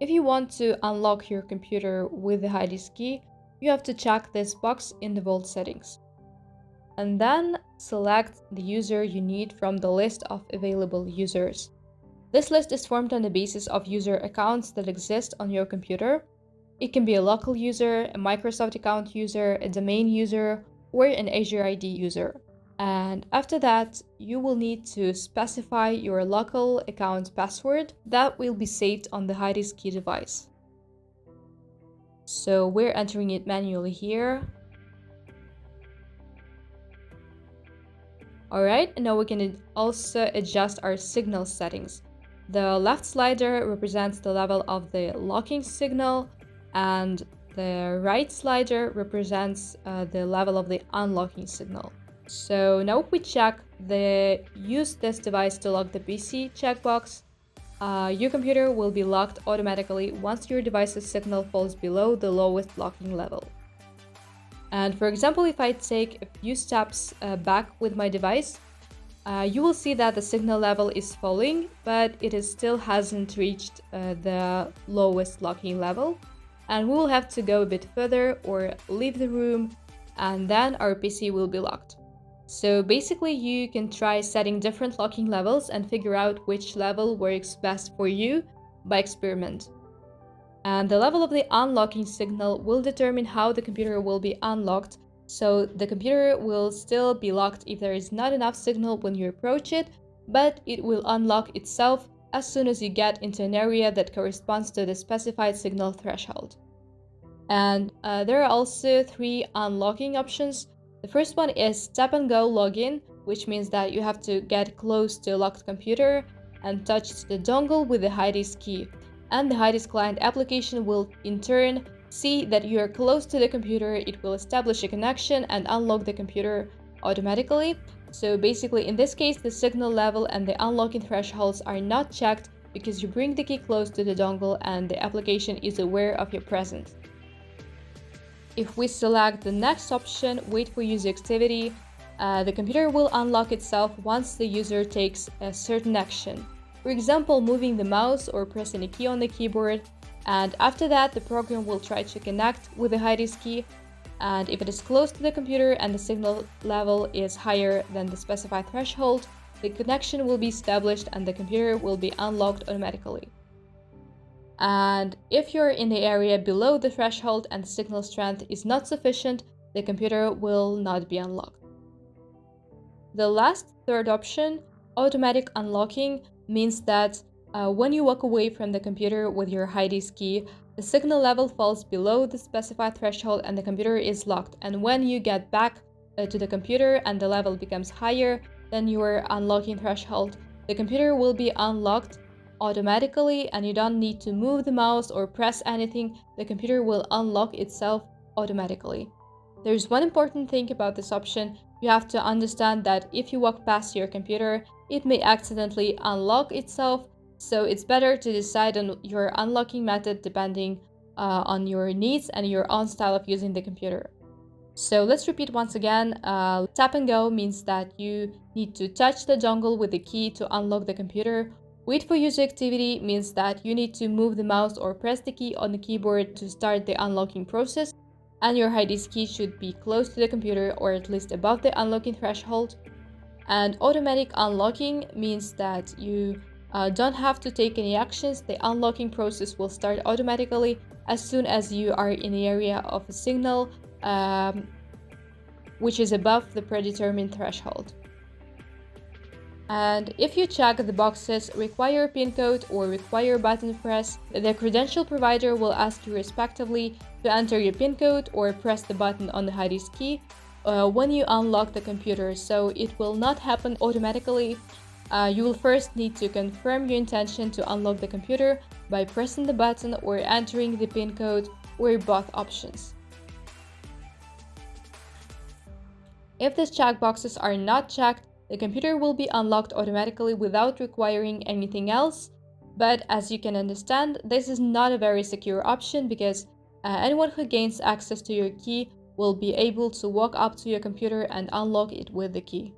If you want to unlock your computer with the Hideez key, you have to check this box in the Vault settings. And then select the user you need from the list of available users. This list is formed on the basis of user accounts that exist on your computer. It can be a local user, a Microsoft account user, a domain user, or an Azure ID user. And after that, you will need to specify your local account password that will be saved on the Hideez key device. So we're entering it manually here. Alright, now we can also adjust our signal settings. The left slider represents the level of the locking signal, and the right slider represents the level of the unlocking signal. So now if we check the use this device to lock the PC checkbox, your computer will be locked automatically once your device's signal falls below the lowest locking level. And for example, if I take a few steps back with my device, you will see that the signal level is falling, but it still hasn't reached the lowest locking level. And we will have to go a bit further or leave the room, and then our PC will be locked. So basically, you can try setting different locking levels and figure out which level works best for you by experiment. And the level of the unlocking signal will determine how the computer will be unlocked. So the computer will still be locked if there is not enough signal when you approach it, but it will unlock itself as soon as you get into an area that corresponds to the specified signal threshold. And there are also 3 unlocking options. The first one is tap and go login, which means that you have to get close to a locked computer and touch the dongle with the Hideez key. And the Hideez Client application will in turn see that you are close to the computer. It will establish a connection and unlock the computer automatically. So basically, in this case, the signal level and the unlocking thresholds are not checked because you bring the key close to the dongle and the application is aware of your presence. If we select the next option, wait for user activity, the computer will unlock itself once the user takes a certain action. For example, moving the mouse or pressing a key on the keyboard. And after that, the program will try to connect with the Hideez key. And if it is close to the computer and the signal level is higher than the specified threshold, the connection will be established and the computer will be unlocked automatically. And if you're in the area below the threshold and the signal strength is not sufficient, the computer will not be unlocked. The last, third option, automatic unlocking, means that when you walk away from the computer with your Hideez key, the signal level falls below the specified threshold and the computer is locked. And when you get back to the computer and the level becomes higher than your unlocking threshold, the computer will be unlocked automatically and you don't need to move the mouse or press anything. The computer will unlock itself automatically. There's one important thing about this option. You have to understand that if you walk past your computer, it may accidentally unlock itself. So it's better to decide on your unlocking method depending on your needs and your own style of using the computer. So let's repeat once again. Tap and go means that you need to touch the dongle with the key to unlock the computer. Wait for user activity means that you need to move the mouse or press the key on the keyboard to start the unlocking process, and your Hideez key should be close to the computer or at least above the unlocking threshold. And automatic unlocking means that you don't have to take any actions. The unlocking process will start automatically as soon as you are in the area of a signal which is above the predetermined threshold. And if you check the boxes require PIN code or require button press, the credential provider will ask you respectively to enter your PIN code or press the button on the Hideez key when you unlock the computer. So it will not happen automatically. You will first need to confirm your intention to unlock the computer by pressing the button or entering the PIN code or both options. If these checkboxes are not checked, the computer will be unlocked automatically without requiring anything else. But as you can understand, this is not a very secure option because anyone who gains access to your key will be able to walk up to your computer and unlock it with the key.